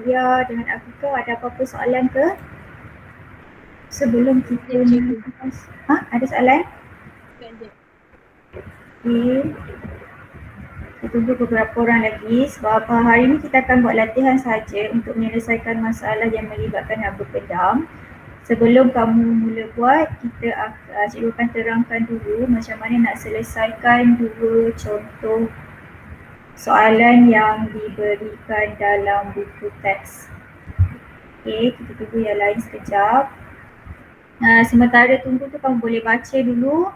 Alia dengan Afika, ada apa-apa soalan ke? Sebelum kita ada soalan? Okay. Kita tunggu beberapa orang lagi sebab hari ini kita akan buat latihan saja untuk menyelesaikan masalah yang melibatkan haba pendam. Sebelum kamu mula buat, cikgu akan terangkan dulu macam mana nak selesaikan dua contoh soalan yang diberikan dalam buku teks. Okey, kita tunggu yang lain sekejap. Sementara tunggu tu kamu boleh baca dulu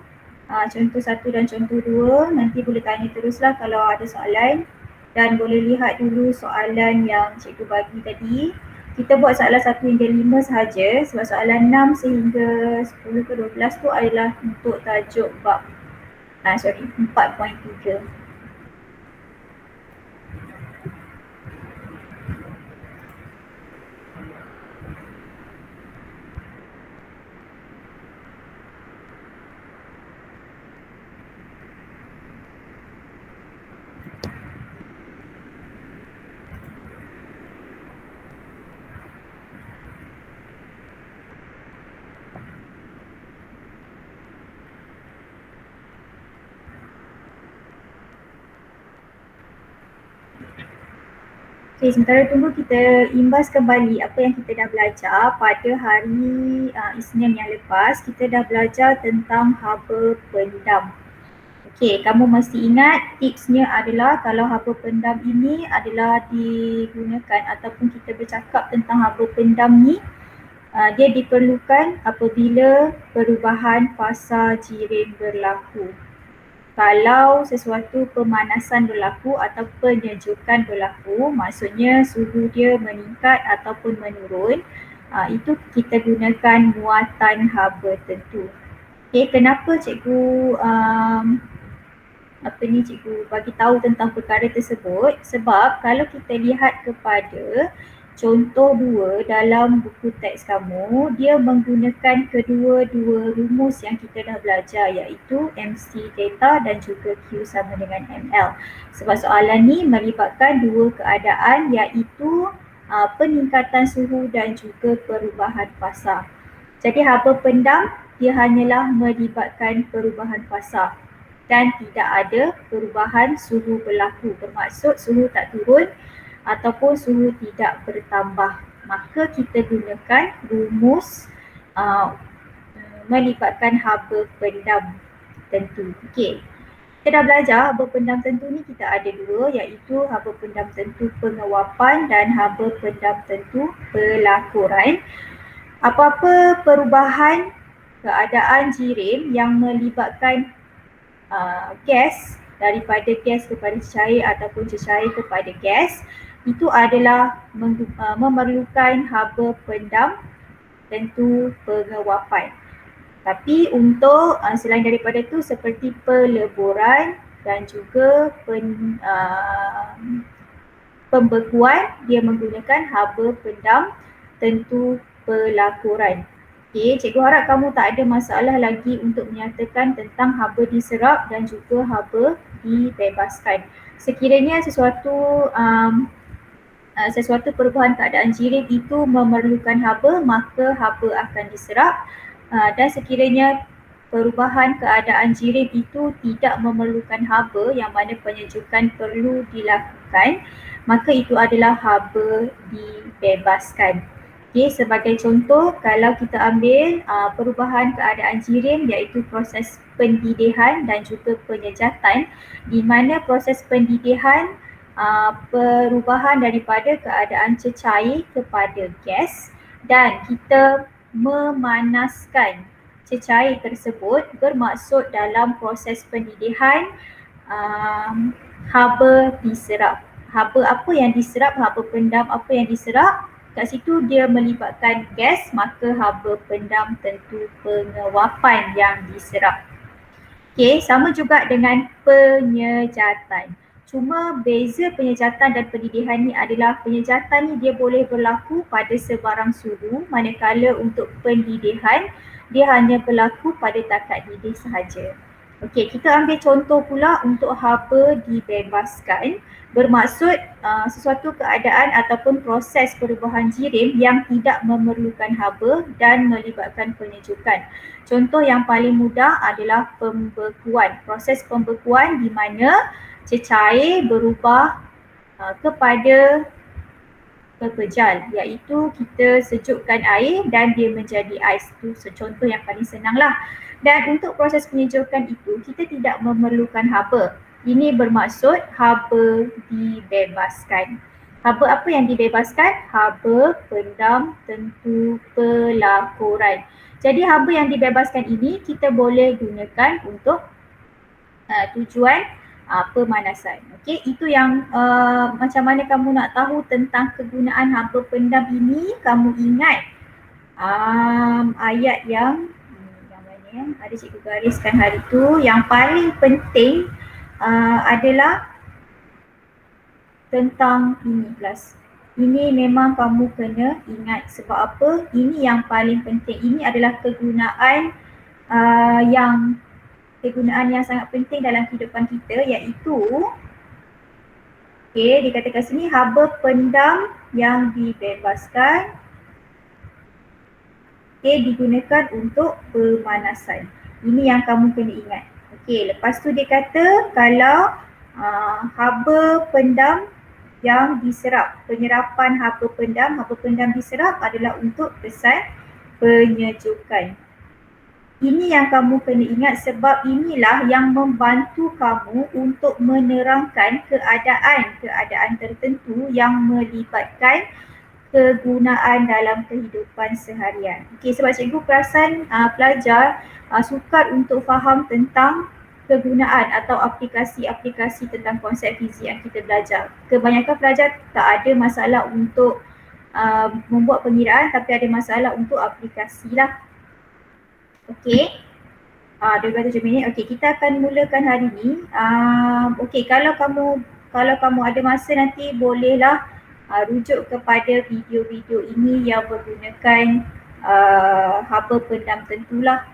contoh 1 dan contoh 2. Nanti boleh tanya teruslah kalau ada soalan. Dan boleh lihat dulu soalan yang cikgu bagi tadi. Kita buat soalan 1 hingga 5 sahaja sebab soalan 6 sehingga 10 ke 12 tu adalah untuk tajuk bab 4.3. Okay, sementara tunggu kita imbas kembali apa yang kita dah belajar pada hari Isnin yang lepas. Kita dah belajar tentang haba pendam. Okay, kamu mesti ingat tipsnya adalah kalau haba pendam ini adalah digunakan ataupun kita bercakap tentang haba pendam ni, dia diperlukan apabila perubahan fasa jirim berlaku. Kalau sesuatu pemanasan berlaku atau penyejukan berlaku, maksudnya suhu dia meningkat ataupun menurun, itu kita gunakan muatan haba tentu. Okay, kenapa cikgu cikgu bagi tahu tentang perkara tersebut? Sebab kalau kita lihat kepada contoh 2 dalam buku teks kamu, dia menggunakan kedua-dua rumus yang kita dah belajar, iaitu MC theta dan juga Q sama dengan ML. Sebab soalan ni melibatkan dua keadaan, iaitu peningkatan suhu dan juga perubahan fasa. Jadi haba pendam dia hanyalah melibatkan perubahan fasa dan tidak ada perubahan suhu berlaku. Bermaksud suhu tak turun ataupun suhu tidak bertambah. Maka kita gunakan rumus melibatkan haba pendam tentu. Okey. Kita dah belajar haba pendam tentu ni kita ada dua, iaitu haba pendam tentu penguapan dan haba pendam tentu pelakuran. Apa-apa perubahan keadaan jirim yang melibatkan gas, daripada gas kepada cecair ataupun cecair kepada gas, itu adalah memerlukan haba pendam tentu penguapan. Tapi untuk selain daripada itu seperti peleburan dan juga pembekuan, dia menggunakan haba pendam tentu pelakuran. Okay, cikgu harap kamu tak ada masalah lagi untuk menyatakan tentang haba diserap dan juga haba dibebaskan. Sekiranya sesuatu perubahan keadaan jirim itu memerlukan haba, maka haba akan diserap. Dan sekiranya perubahan keadaan jirim itu tidak memerlukan haba, yang mana penyejukan perlu dilakukan, maka itu adalah haba dibebaskan. Okay, sebagai contoh, kalau kita ambil perubahan keadaan jirim, iaitu proses pendidihan dan juga penyejatan, di mana proses pendidihan perubahan daripada keadaan cecair kepada gas, dan kita memanaskan cecair tersebut, bermaksud dalam proses pendidihan haba diserap. Haba apa yang diserap, haba pendam apa yang diserap, kat situ dia melibatkan gas, maka haba pendam tentu penguapan yang diserap. Okay, sama juga dengan penyejatan. Cuma beza penyejatan dan pendidihan ni adalah penyejatan ni dia boleh berlaku pada sebarang suhu, manakala untuk pendidihan dia hanya berlaku pada takat didih sahaja. Okey, kita ambil contoh pula untuk haba dibebaskan. Bermaksud sesuatu keadaan ataupun proses perubahan jirim yang tidak memerlukan haba dan melibatkan penyejukan. Contoh yang paling mudah adalah pembekuan. Proses pembekuan di mana cecair berubah kepada pepejal, iaitu kita sejukkan air dan dia menjadi ais. Itu contoh yang paling senang lah. Dan untuk proses penyejukan itu kita tidak memerlukan haba. Ini bermaksud haba dibebaskan. Haba apa yang dibebaskan? Haba pendam tentu pelaporan. Jadi haba yang dibebaskan ini kita boleh gunakan untuk tujuan pemanasan. Okey, itu yang macam mana kamu nak tahu tentang kegunaan haba pendam ini, kamu ingat ayat yang mana ya, ada cikgu gariskan hari tu, yang paling penting adalah tentang ini plus. Ini memang kamu kena ingat sebab apa? Ini yang paling penting. Ini adalah kegunaan yang sangat penting dalam kehidupan kita, iaitu dikatakan sini haba pendam yang dibebaskan digunakan untuk pemanasan. Ini yang kamu kena ingat. Lepas tu dia kata kalau haba pendam yang diserap, penyerapan haba pendam diserap adalah untuk kesan penyejukan. Ini yang kamu kena ingat sebab inilah yang membantu kamu untuk menerangkan keadaan tertentu yang melibatkan kegunaan dalam kehidupan seharian. Sebab cikgu perasan pelajar sukar untuk faham tentang kegunaan atau aplikasi-aplikasi tentang konsep fizik yang kita belajar. Kebanyakan pelajar tak ada masalah untuk membuat pengiraan, tapi ada masalah untuk aplikasi lah. 27 minit. Kita akan mulakan hari ni. Kalau kamu ada masa nanti bolehlah rujuk kepada video-video ini yang menggunakan haba pendam tentulah.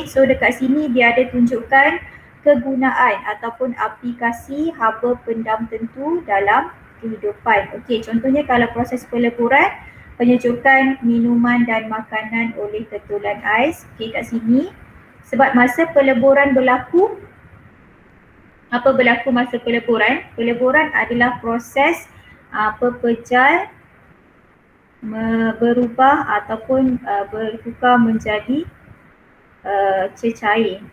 So dekat sini dia ada tunjukkan kegunaan ataupun aplikasi haba pendam tentu dalam kehidupan. Contohnya kalau proses peleburan, penyejukan minuman dan makanan oleh ketulan ais. Kat sini, sebab masa peleburan berlaku, apa berlaku masa peleburan? Peleburan adalah proses pepejal berubah ataupun bertukar menjadi cecair.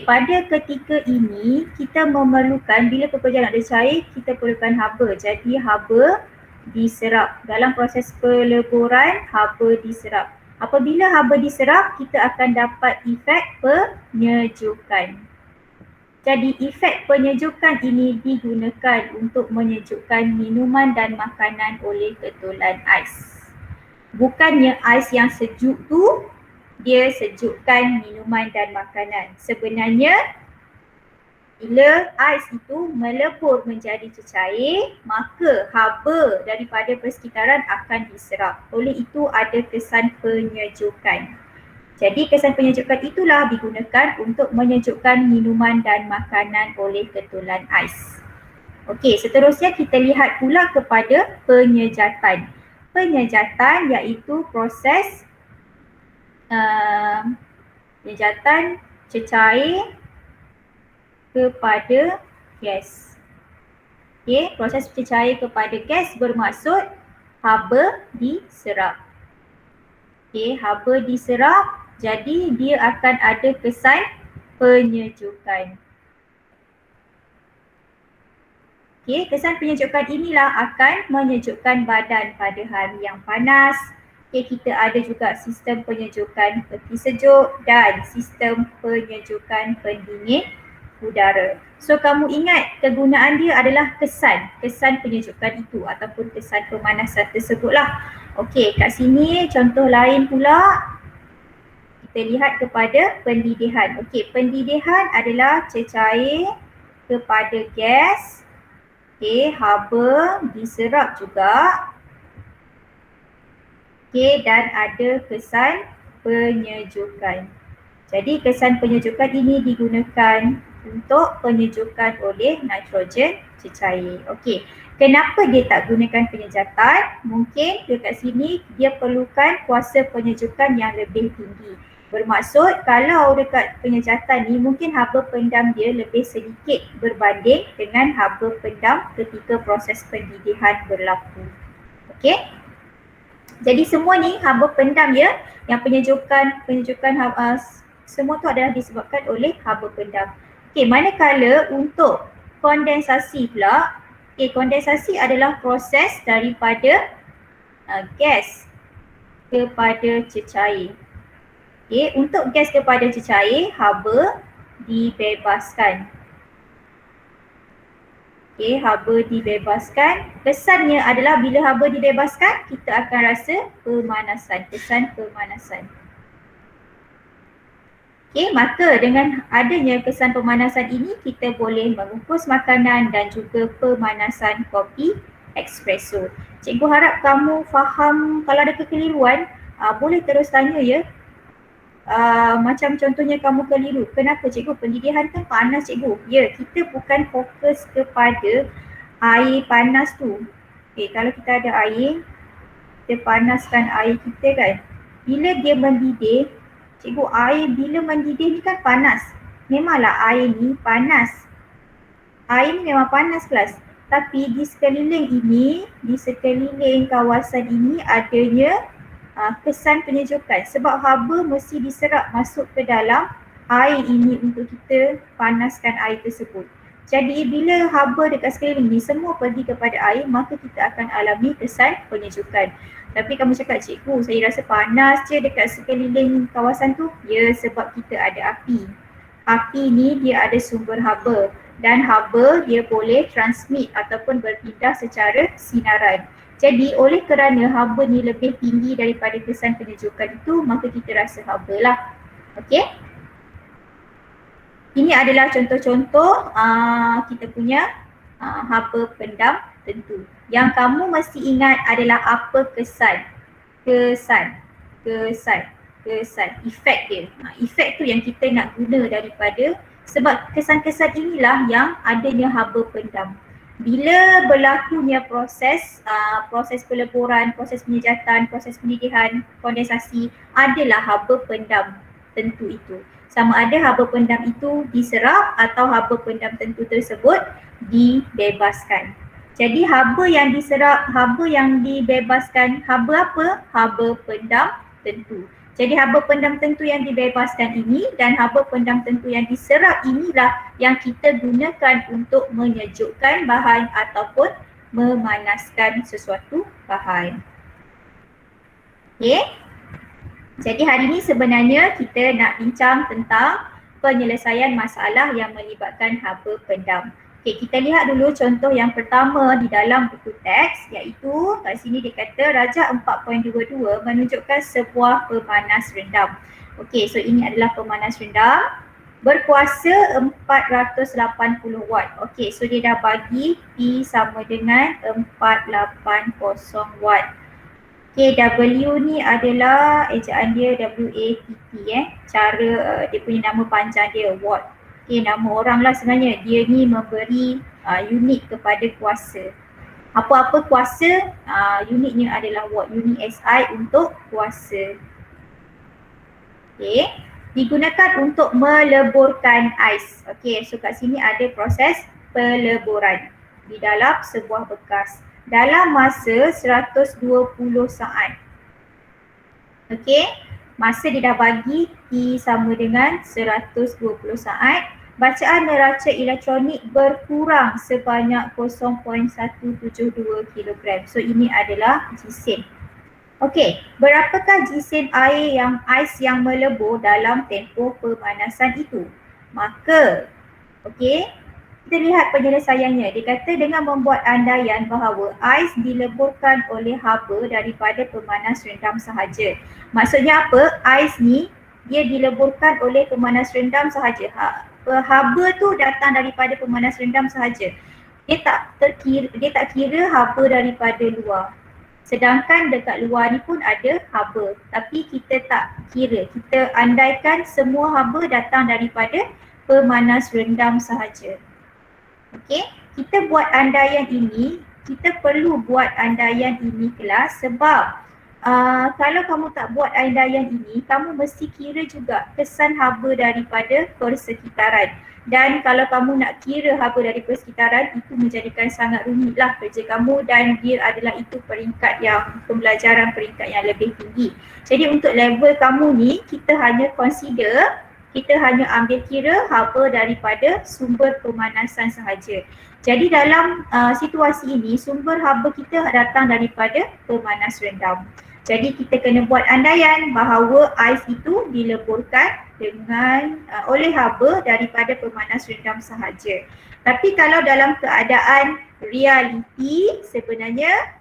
Pada ketika ini kita memerlukan, bila pepejalan ada cair, kita perlukan haba. Jadi haba diserap. Dalam proses peleburan, haba diserap. Apabila haba diserap, kita akan dapat efek penyejukan. Jadi efek penyejukan ini digunakan untuk menyejukkan minuman dan makanan oleh ketulan ais. Bukannya ais yang sejuk tu dia sejukkan minuman dan makanan. Sebenarnya bila ais itu melebur menjadi cecair, maka haba daripada persekitaran akan diserap. Oleh itu ada kesan penyejukan. Jadi kesan penyejukan itulah digunakan untuk menyejukkan minuman dan makanan oleh ketulan ais. Seterusnya kita lihat pula kepada penyejatan. Penyejatan iaitu proses penyejatan cecair kepada gas. Proses cecair kepada gas bermaksud haba diserap. Haba diserap, jadi dia akan ada kesan penyejukan. Kesan penyejukan inilah akan menyejukkan badan pada hari yang panas. Kita ada juga sistem penyejukan peti sejuk dan sistem penyejukan pendingin udara. So kamu ingat kegunaan dia adalah kesan penyejukan itu ataupun kesan pemanasan tersebutlah. Kat sini contoh lain pula, kita lihat kepada pendidihan. Pendidihan adalah cecair kepada gas. Haba diserap juga. Dan ada kesan penyejukan. Jadi kesan penyejukan ini digunakan untuk penyejukan oleh nitrogen cecair. Okey, kenapa dia tak gunakan penyejatan? Mungkin dekat sini dia perlukan kuasa penyejukan yang lebih tinggi. Bermaksud kalau dekat penyejatan ni mungkin haba pendam dia lebih sedikit berbanding dengan haba pendam ketika proses pendidihan berlaku. Okey? Jadi semua ni haba pendam ya, yang penyejukan semua tu adalah disebabkan oleh haba pendam. Okey, manakala untuk kondensasi pula, kondensasi adalah proses daripada gas kepada cecair. Untuk gas kepada cecair, haba dibebaskan. Haba dibebaskan. Kesannya adalah bila haba dibebaskan, kita akan rasa pemanasan, kesan pemanasan. Maka dengan adanya kesan pemanasan ini, kita boleh mengukus makanan dan juga pemanasan kopi espresso. Cikgu harap kamu faham. Kalau ada kekeliruan, boleh terus tanya ya. Macam contohnya kamu keliru, kenapa cikgu? Pendidihan kan panas cikgu. Ya, kita bukan fokus kepada air panas tu. Kalau kita ada air, kita panaskan air kita kan. Bila dia mendidih, cikgu, air bila mendidih ni kan panas. Memanglah air ni panas. Air ni memang panas kelas. Tapi di sekeliling ini, di sekeliling kawasan ini adanya kesan penyejukan sebab haba mesti diserap masuk ke dalam air ini untuk kita panaskan air tersebut. Jadi bila haba dekat sekeliling ni semua pergi kepada air, maka kita akan alami kesan penyejukan. Tapi kamu cakap, cikgu saya rasa panas je dekat sekeliling kawasan tu. Ya, sebab kita ada api. Api ni dia ada sumber haba dan haba dia boleh transmit ataupun berpindah secara sinaran. Jadi oleh kerana haba ni lebih tinggi daripada kesan penyejukan itu, maka kita rasa haba lah. Okey? Ini adalah contoh-contoh kita punya haba pendam tentu. Yang kamu mesti ingat adalah apa kesan. Kesan. Efek dia. Efek tu yang kita nak guna daripada, sebab kesan-kesan inilah yang adanya haba pendam. Bila berlakunya proses peleburan, proses penyejatan, proses pendidihan, kondensasi, adalah haba pendam tentu itu. Sama ada haba pendam itu diserap atau haba pendam tentu tersebut dibebaskan. Jadi haba yang diserap, haba yang dibebaskan, haba apa? Haba pendam tentu. Jadi haba pendam tentu yang dibebaskan ini dan haba pendam tentu yang diserap inilah yang kita gunakan untuk menyejukkan bahan ataupun memanaskan sesuatu bahan. Okey. Jadi hari ini sebenarnya kita nak bincang tentang penyelesaian masalah yang melibatkan haba pendam. Okey, kita lihat dulu contoh yang pertama di dalam buku teks, iaitu kat sini dia kata Rajah 4.22 menunjukkan sebuah pemanas rendam. Okey, so ini adalah pemanas rendam berkuasa 480 watt. Okey, so dia dah bagi P sama dengan 480 watt. Okay, W ni adalah ejaan dia WATT cara dia punya nama panjang dia watt. Okay, nama orang lah sebenarnya. Dia ni memberi unit kepada kuasa. Apa-apa kuasa, unitnya adalah watt. Unit SI untuk kuasa. Okay, digunakan untuk meleburkan ais. Okay, so kat sini ada proses peleburan di dalam sebuah bekas dalam masa 120 saat. Okey, masa dia dah bagi T sama dengan 120 saat. Bacaan neraca elektronik berkurang sebanyak 0.172 kg. So ini adalah gisin. Okey, berapakah gisin air yang ais yang melebur dalam tempoh pemanasan itu? Maka, okey, kita lihat penyelesaiannya. Dia kata dengan membuat andaian bahawa ais dileburkan oleh haba daripada pemanas rendam sahaja. Maksudnya apa? Ais ni dia dileburkan oleh pemanas rendam sahaja. Haba tu datang daripada pemanas rendam sahaja. Dia tak kira haba daripada luar. Sedangkan dekat luar ni pun ada haba, tapi kita tak kira. Kita andaikan semua haba datang daripada pemanas rendam sahaja. Okey, kita buat andaian ini, kita perlu buat andaian ini kelas sebab kalau kamu tak buat andaian ini, kamu mesti kira juga kesan haba daripada persekitaran. Dan kalau kamu nak kira haba dari persekitaran, itu menjadikan sangat rumitlah kerja kamu dan dia adalah itu peringkat yang, pembelajaran peringkat yang lebih tinggi. Jadi untuk level kamu ni, kita hanya consider, kita hanya ambil kira haba daripada sumber pemanasan sahaja. Jadi dalam situasi ini, sumber haba kita datang daripada pemanas rendam. Jadi kita kena buat andaian bahawa ais itu dileburkan dengan oleh haba daripada pemanas rendam sahaja. Tapi kalau dalam keadaan realiti, sebenarnya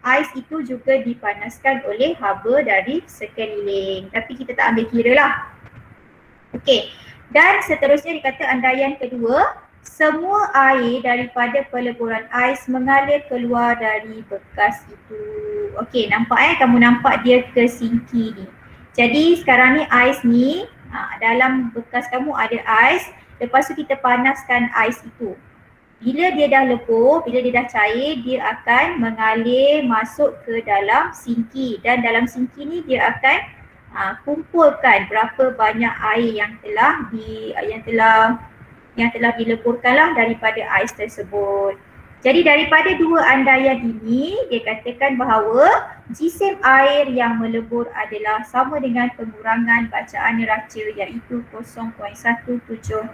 ais itu juga dipanaskan oleh haba dari sekeliling. Tapi kita tak ambil kira lah. Okey, dan seterusnya dikata andaian kedua, semua air daripada peleburan ais mengalir keluar dari bekas itu. Okey, nampak kamu nampak dia ke sinki ni. Jadi sekarang ni ais ni, dalam bekas kamu ada ais, lepas tu kita panaskan ais itu. Bila dia dah lebur, bila dia dah cair, dia akan mengalir masuk ke dalam sinki dan dalam sinki ni dia akan kumpulkan berapa banyak air yang telah dileburkanlah daripada ais tersebut. Jadi daripada dua andaian ini, dia katakan bahawa jisim air yang melebur adalah sama dengan pengurangan bacaan neraca iaitu 0.17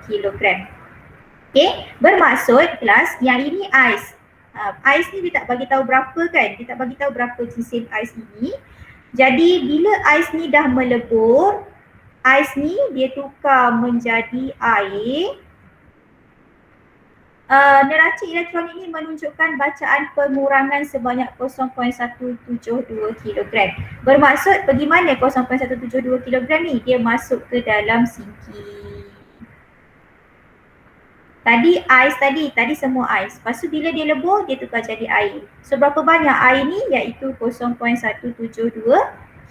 kg. Okey, bermaksud kelas yang ini ais. Ais ni dia tak bagi tahu berapa kan? Dia tak bagi tahu berapa jisim ais ini. Jadi bila ais ni dah melebur, ais ni dia tukar menjadi air. Neraca elektronik ini menunjukkan bacaan pengurangan sebanyak 0.172 kg. Bermaksud bagaimana 0.172 kg ni? Dia masuk ke dalam sinki. Tadi ais tadi semua ais. Lepas tu bila dia lebur, dia tukar jadi air. So berapa banyak air ni? Iaitu 0.172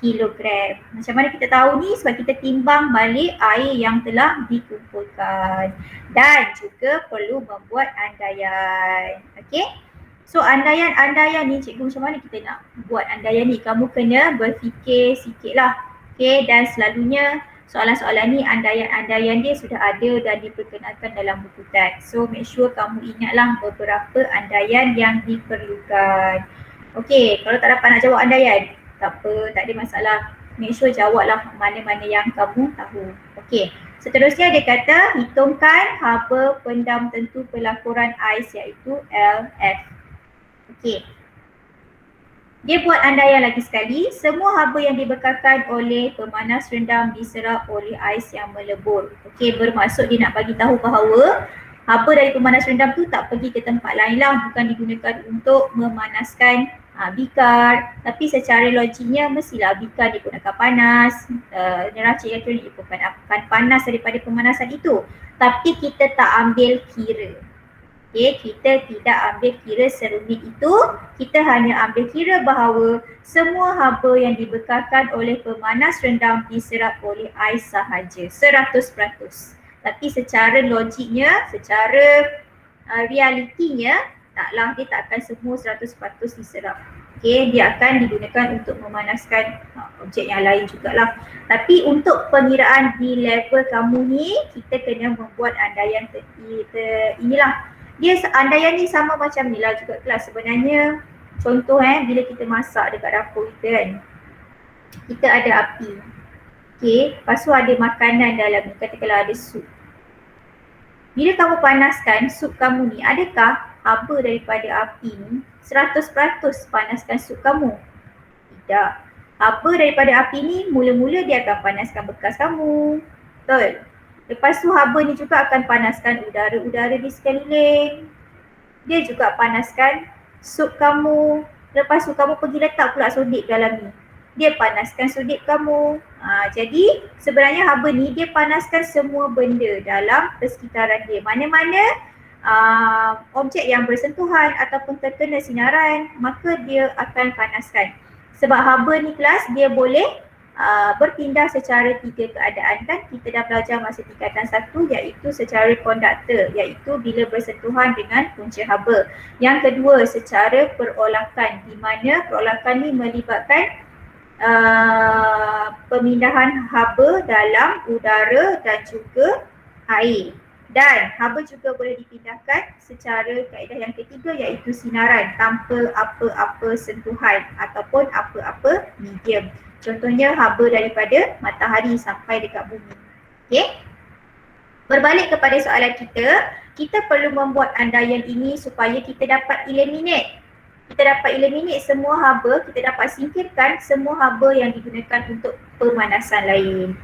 kg. Macam mana kita tahu ni? Sebab kita timbang balik air yang telah dikumpulkan. Dan juga perlu membuat andaian. Okey? So andaian ni, cikgu macam mana kita nak buat andaian ni? Kamu kena berfikir sikit lah. Okey, dan selalunya soalan-soalan ni andaian dia sudah ada dan diperkenalkan dalam buku teks. So make sure kamu ingatlah beberapa andaian yang diperlukan. Okey, kalau tak dapat nak jawab andaian, tak apa, tak ada masalah. Make sure jawablah mana-mana yang kamu tahu. Okey, seterusnya dia kata hitungkan haba pendam tentu pelakuran ais iaitu LF. Okey. Dia buat andaian lagi sekali, semua haba yang dibekalkan oleh pemanas rendam diserap oleh ais yang melebur. Okey, bermaksud dia nak bagi tahu bahawa haba dari pemanas rendam tu tak pergi ke tempat lain lah, bukan digunakan untuk memanaskan bikar. Tapi secara logiknya mestilah bikar dia pun akan panas, neraca elektronik dia pun akan panas daripada pemanasan itu. Tapi kita tak ambil kira. Okay, kita tidak ambil kira serumit itu, kita hanya ambil kira bahawa semua haba yang dibekalkan oleh pemanas rendam diserap oleh ais sahaja, 100%. Tapi secara logiknya, secara realitinya, taklah dia tak akan semua 100% diserap. Okay, dia akan digunakan untuk memanaskan objek yang lain jugalah. Tapi untuk pengiraan di level kamu ni, kita kena membuat andaian inilah. Dia andaian ni sama macam ni lah juga kelas. Sebenarnya contoh bila kita masak dekat dapur kita kan, kita ada api. Okay, lepas tu ada makanan dalam ni, katakanlah ada sup. Bila kamu panaskan sup kamu ni, adakah haba daripada api ni 100% panaskan sup kamu? Tidak. Haba daripada api ni mula-mula dia akan panaskan bekas kamu. Betul? Lepas tu haba ni juga akan panaskan udara-udara di sekeliling. Dia juga panaskan sup kamu. Lepas tu kamu pergi letak pula sodik dalam ni. Dia panaskan sodik kamu. Jadi sebenarnya haba ni dia panaskan semua benda dalam persekitaran dia. Mana-mana objek yang bersentuhan ataupun terkena sinaran, maka dia akan panaskan. Sebab haba ni kelas dia boleh berpindah secara 3 keadaan kan. Kita dah belajar masa tingkatan 1 iaitu secara konduktor, iaitu bila bersentuhan dengan punca haba. Yang kedua secara perolakan, di mana perolakan ni melibatkan pemindahan haba dalam udara dan juga air. Dan haba juga boleh dipindahkan secara kaedah yang ketiga iaitu sinaran tanpa apa-apa sentuhan ataupun apa-apa medium. Contohnya haba daripada matahari sampai dekat bumi. Okey. Berbalik kepada soalan kita perlu membuat andaian ini supaya kita dapat eliminate. Kita dapat eliminate semua haba, kita dapat singkirkan semua haba yang digunakan untuk pemanasan lain.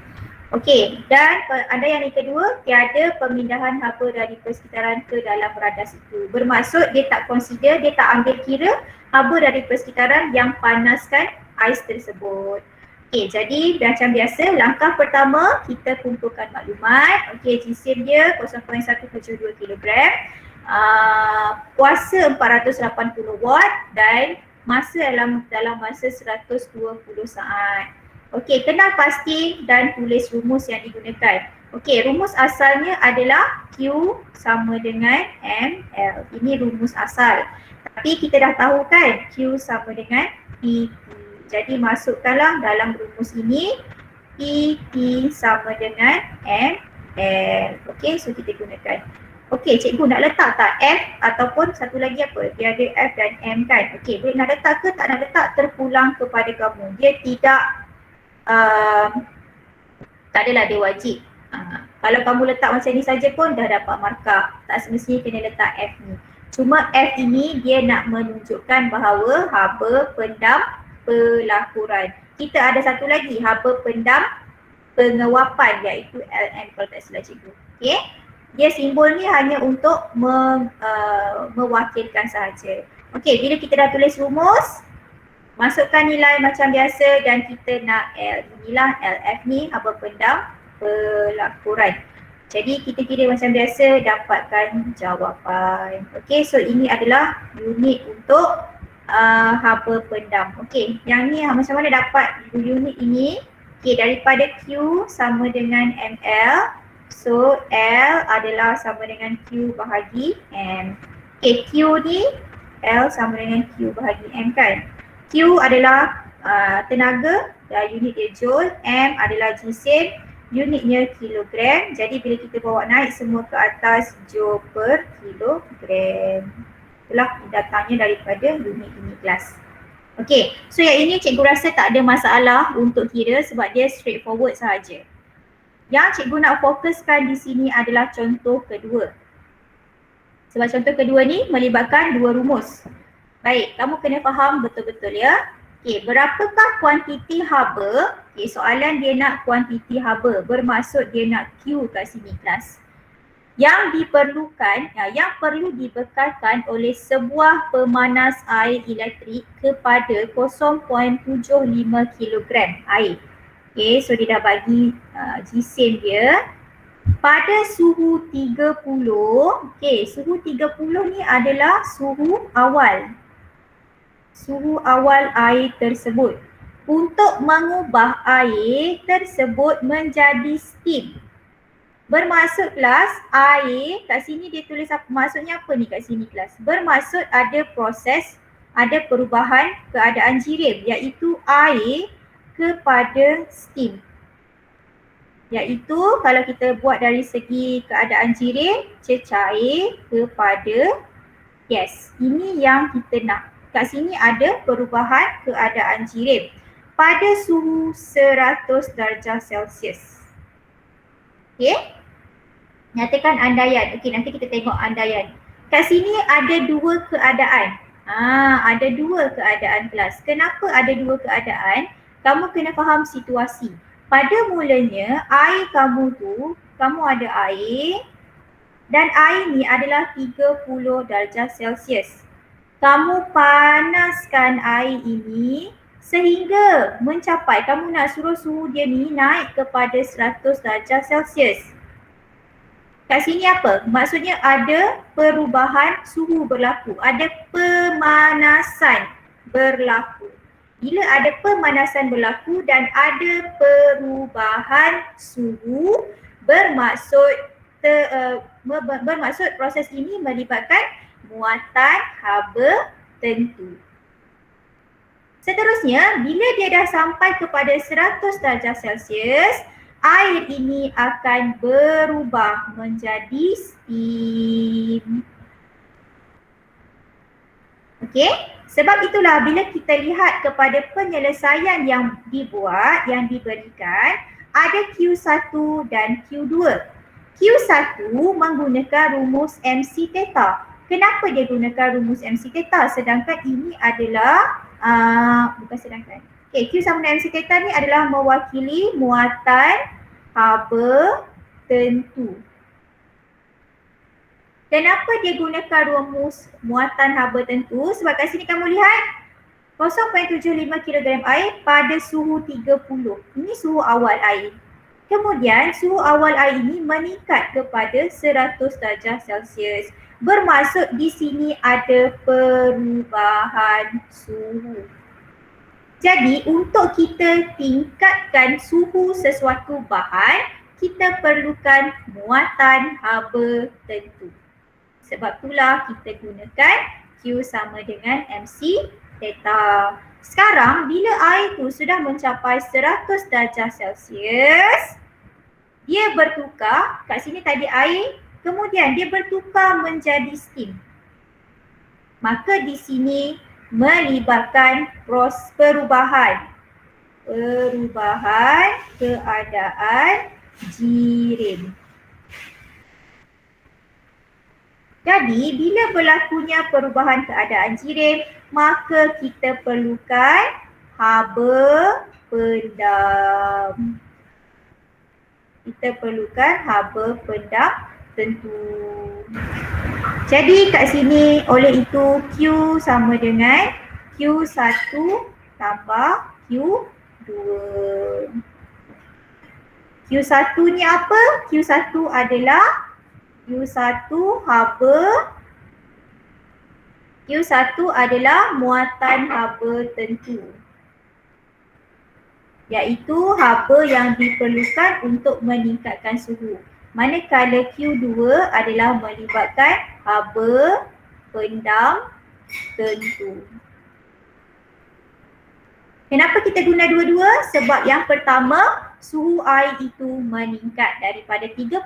Okey, dan andaian yang kedua, tiada pemindahan haba dari persekitaran ke dalam radas itu. Bermaksud dia tak consider, dia tak ambil kira haba dari persekitaran yang panaskan ais tersebut. Okey, jadi macam biasa langkah pertama kita kumpulkan maklumat. Okey, jisim dia 0.172 kg, puasa 480 watt dan masa dalam masa 120 saat. Okey, kenal pasti dan tulis rumus yang digunakan. Okey, rumus asalnya adalah Q sama dengan ml. Ini rumus asal. Tapi kita dah tahu kan Q sama dengan PT. Jadi masukkanlah dalam rumus ini PT sama dengan ml. Okey, so kita gunakan. Okey, cikgu nak letak tak F ataupun satu lagi apa? Dia ada F dan M kan? Okey, boleh nak letak ke tak nak letak terpulang kepada kamu. Dia tidak, tak adalah dia wajib. Kalau kamu letak macam ni saja pun dah dapat markah. Tak semestinya kena letak F ni. Cuma F ini dia nak menunjukkan bahawa haba pendam pelakuran. Kita ada satu lagi, haba pendam penguapan iaitu LM kalau tak silap cikgu. Okey. Dia simbol ni hanya untuk mewakilkan sahaja. Okey, bila kita dah tulis rumus, masukkan nilai macam biasa dan kita nak L. Inilah LF ni, haba pendam pelakuran. Jadi kita kira macam biasa, dapatkan jawapan. Okey, so ini adalah unit untuk haba pendam. Okey, yang ni macam mana dapat unit ini? Okey, daripada Q sama dengan ml. So L adalah sama dengan Q bahagi M. Okay, Q ni L sama dengan Q bahagi M kan. Q adalah tenaga, unit dia joule. M adalah jisim, unitnya kilogram. Jadi bila kita bawa naik semua ke atas joule per kilogram. Itulah datangnya daripada unit ini kelas. Okay, so yang ini cikgu rasa tak ada masalah untuk kira sebab dia straightforward sahaja. Yang cikgu nak fokuskan di sini adalah contoh kedua. Sebab contoh kedua ni melibatkan dua rumus. Baik, kamu kena faham betul-betul ya. Okey, berapakah kuantiti haba? Okey, soalan dia nak kuantiti haba. Bermaksud dia nak Q kat sini kelas. Yang diperlukan, yang perlu dibekalkan oleh sebuah pemanas air elektrik kepada 0.75 kg air. Okay, so dia dah bagi jisim dia pada suhu 30. Okay, suhu 30 ni adalah suhu awal. Suhu awal air tersebut. Untuk mengubah air tersebut menjadi steam. Bermaksud kelas air, kat sini dia tulis apa? Maksudnya apa ni kat sini kelas? Bermaksud ada proses, ada perubahan keadaan jirim iaitu air kepada steam. Iaitu kalau kita buat dari segi keadaan jirim, cecair kepada gas. Ini yang kita nak. Kat sini ada perubahan keadaan jirim pada suhu 100 darjah Celsius. Okey. Nyatakan andaian. Okey, nanti kita tengok andaian. Kat sini ada dua keadaan. Ada dua keadaan kelas. Kenapa ada dua keadaan? Kamu kena faham situasi. Pada mulanya air kamu tu, kamu ada air dan air ni adalah 30 darjah Celsius. Kamu panaskan air ini sehingga mencapai, kamu nak suruh suhu dia ni naik kepada 100 darjah Celsius. Kat sini apa? Maksudnya ada perubahan suhu berlaku. Ada pemanasan berlaku. Bila ada pemanasan berlaku dan ada perubahan suhu, bermaksud proses ini melibatkan muatan haba tentu. Seterusnya, bila dia dah sampai kepada 100 darjah Celsius, air ini akan berubah menjadi steam. Okey, sebab itulah bila kita lihat kepada penyelesaian yang dibuat, yang diberikan, ada Q1 dan Q2. Q1 menggunakan rumus MC theta. Kenapa dia gunakan rumus MC theta? Sedangkan ini adalah bukan sedangkan. Okay, Q sama dengan MC theta ni adalah mewakili muatan haba tentu. Kenapa dia gunakan rumus muatan haba tentu? Sebab kat sini kamu lihat 0.75 kg air pada suhu 30. Ini suhu awal air. Kemudian suhu awal air ini meningkat kepada 100 darjah Celsius. Bermaksud di sini ada perubahan suhu. Jadi untuk kita tingkatkan suhu sesuatu bahan, kita perlukan muatan haba tentu. Sebab itulah kita gunakan Q sama dengan MC theta. Sekarang bila air tu sudah mencapai 100 darjah Celsius, dia bertukar, kat sini tadi air, kemudian dia bertukar menjadi steam. Maka di sini melibatkan perubahan keadaan jirim. Jadi bila berlakunya perubahan keadaan jirim, maka kita perlukan haba pendam. Kita perlukan haba pendam tentu. Jadi kat sini oleh itu Q sama dengan Q1 tambah Q2. Q1 ni apa? Q1 adalah Q1 adalah muatan haba tentu, iaitu haba yang diperlukan untuk meningkatkan suhu. Manakala Q2 adalah melibatkan haba pendam tentu. Kenapa kita guna dua-dua? Sebab yang pertama, suhu air itu meningkat daripada 30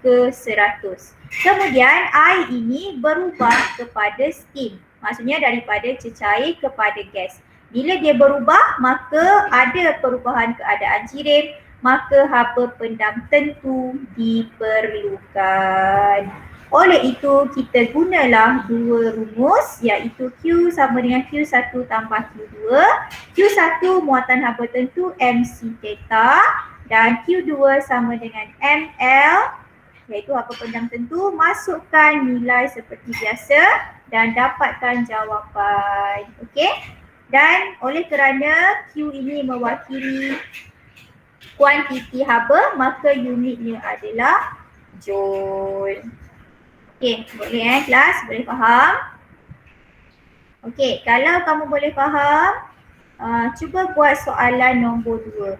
ke 100. Kemudian air ini berubah kepada steam. Maksudnya daripada cecair kepada gas. Bila dia berubah, maka ada perubahan keadaan jirim, maka haba pendam tentu diperlukan. Oleh itu, kita gunalah dua rumus, iaitu Q sama dengan Q1 tambah Q2. Q1 muatan haba tentu MC theta dan Q2 sama dengan ML, iaitu haba pendam tentu. Masukkan nilai seperti biasa dan dapatkan jawapan. Okey? Dan oleh kerana Q ini mewakili kuantiti haba, maka unitnya adalah joule. Okey, boleh kelas? Boleh faham? Okey, kalau kamu boleh faham, cuba buat soalan nombor 2.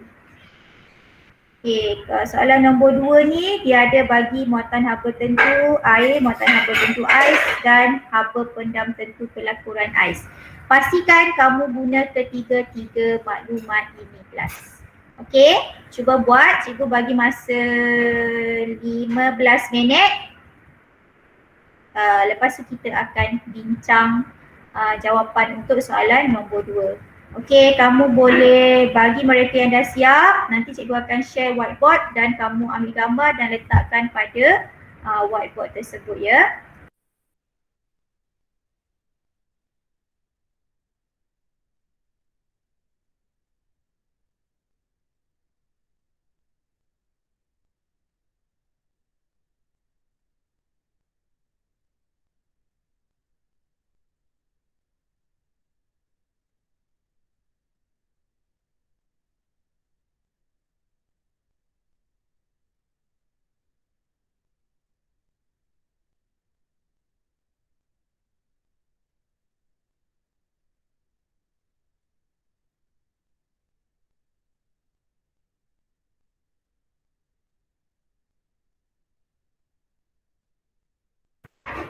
Okey, soalan nombor 2 ni dia ada bagi muatan haba tentu air, muatan haba tentu ais dan haba pendam tentu pelakuran ais. Pastikan kamu guna ketiga-tiga maklumat ini kelas. Okey, cuba buat. Cikgu bagi masa 15 minit. Lepas tu kita akan bincang jawapan untuk soalan nombor 2. Okey, kamu boleh bagi mereka yang dah siap. Nanti cikgu akan share whiteboard dan kamu ambil gambar dan letakkan pada whiteboard tersebut ya.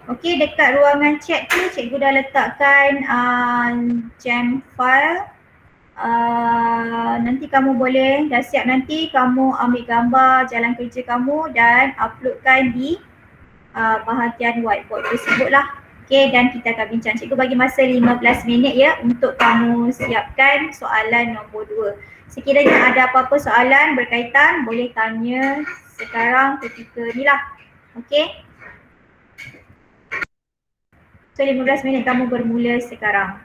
Okey, dekat ruangan chat tu cikgu dah letakkan jam file. Nanti kamu boleh dah siap, nanti kamu ambil gambar jalan kerja kamu dan uploadkan di bahagian whiteboard tersebut lah. Okey, dan kita akan bincang. Cikgu bagi masa 15 minit ya untuk kamu siapkan soalan nombor 2. Sekiranya ada apa-apa soalan berkaitan boleh tanya sekarang ketika ni lah. Okey. So 15 minit kamu bermula sekarang.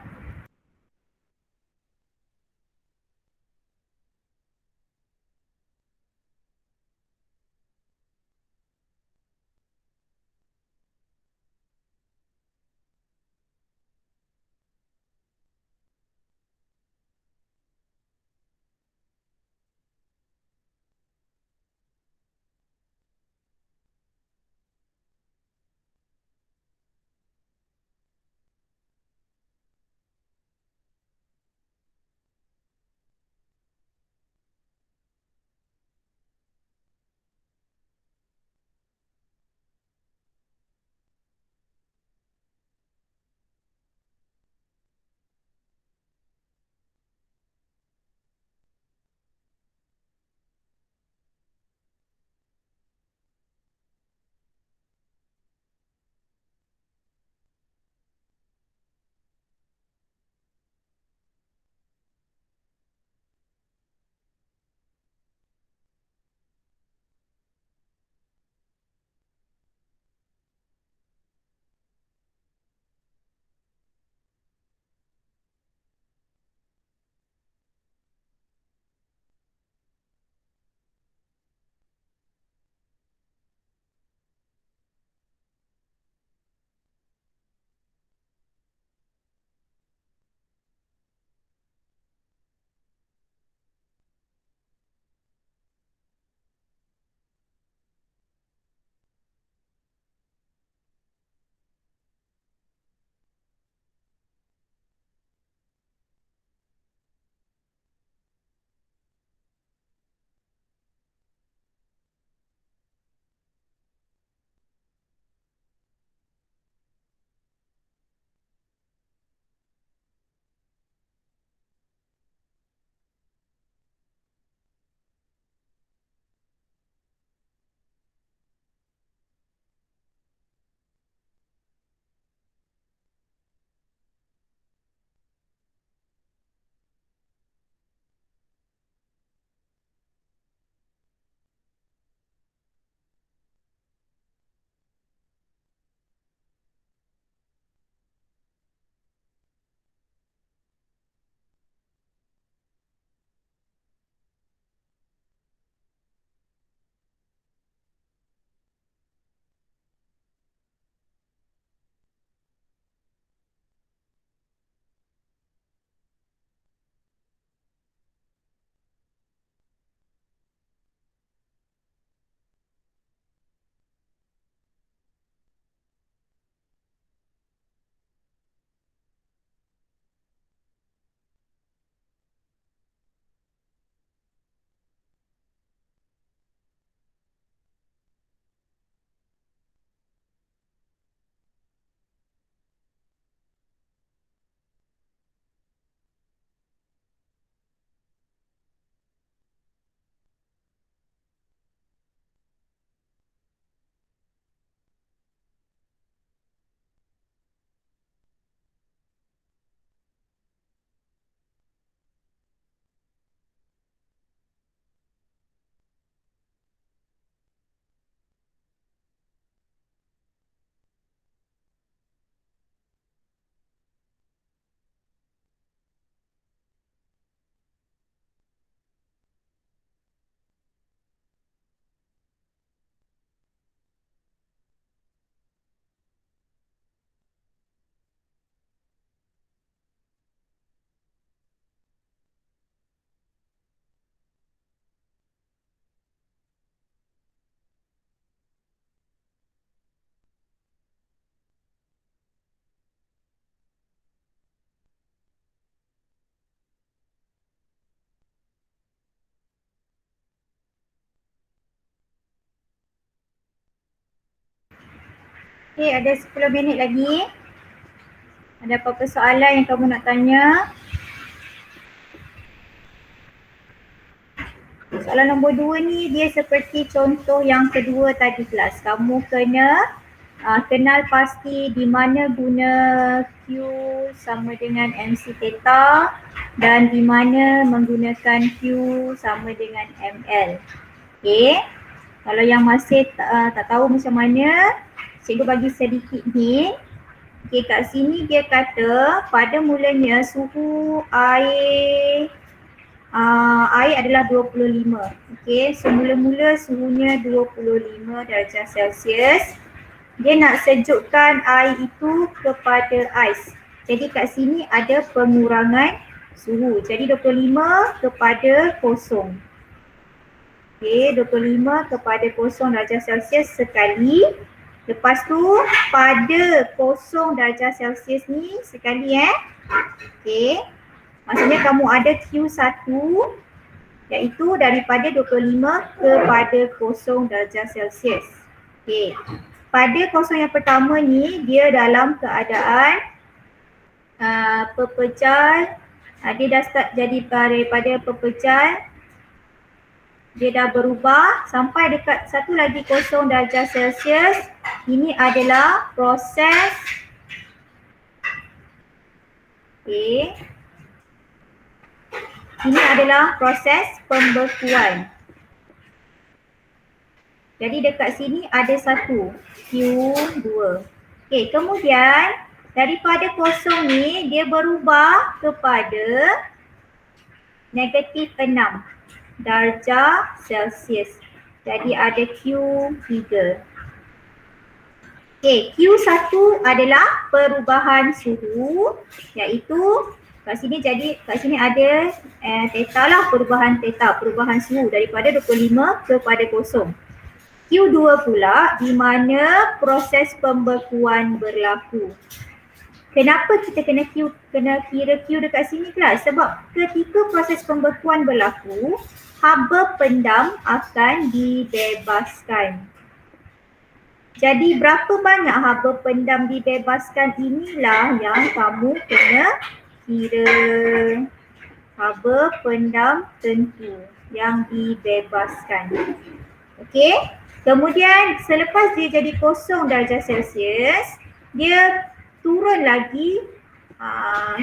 Okay, ada 10 minit lagi. Ada apa-apa soalan yang kamu nak tanya? Soalan nombor 2 ni dia seperti contoh yang kedua tadi kelas. Kamu kena kenal pasti di mana guna Q sama dengan MC theta dan di mana menggunakan Q sama dengan ML. Okay. Kalau yang masih tak tahu macam mana, cikgu bagi sedikit hint. Okay, kat sini dia kata pada mulanya suhu air adalah 25. Okey, so mula-mula suhunya 25 darjah Celsius. Dia nak sejukkan air itu kepada ais. Jadi kat sini ada pengurangan suhu. Jadi 25 kepada 0. Okey, 25 kepada 0 darjah Celsius sekali. Lepas tu pada 0 darjah Celsius ni sekali Okey. Maksudnya kamu ada Q1 iaitu daripada 25 kepada 0 darjah Celsius. Okey. Pada 0 yang pertama ni dia dalam keadaan pepejal. Dia dah start jadi daripada pepejal. Dia dah berubah sampai dekat satu lagi 0 darjah Celsius. Ini adalah proses Ini adalah proses pembekuan. Jadi dekat sini ada satu Q2. Okey, kemudian daripada 0 ni dia berubah kepada -6 darjah Celsius. Jadi ada Q3. Okey, Q1 adalah perubahan suhu iaitu kat sini ada theta lah, perubahan suhu daripada 25 kepada 0. Q2 pula di mana proses pembekuan berlaku. Kenapa kita kena kira Q dekat sini kelas? Sebab ketika proses pembekuan berlaku, haba pendam akan dibebaskan. Jadi berapa banyak haba pendam dibebaskan inilah yang kamu kena kira. Haba pendam tentu yang dibebaskan. Okey. Kemudian selepas dia jadi 0 darjah Celsius, dia turun lagi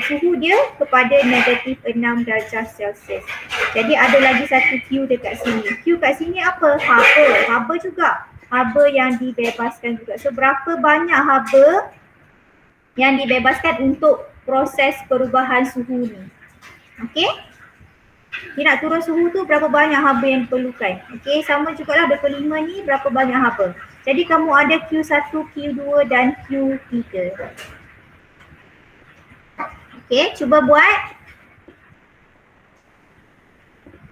suhu dia kepada -6 darjah Celsius. Jadi ada lagi satu Q dekat sini. Q kat sini apa? Haba juga. Haba yang dibebaskan juga. So berapa banyak haba yang dibebaskan untuk proses perubahan suhu ni? Okey. Dia nak turun suhu tu berapa banyak haba yang diperlukan. Okey, sama jugalah 25 ni berapa banyak haba. Jadi kamu ada Q1, Q2 dan Q3. Okey, cuba buat.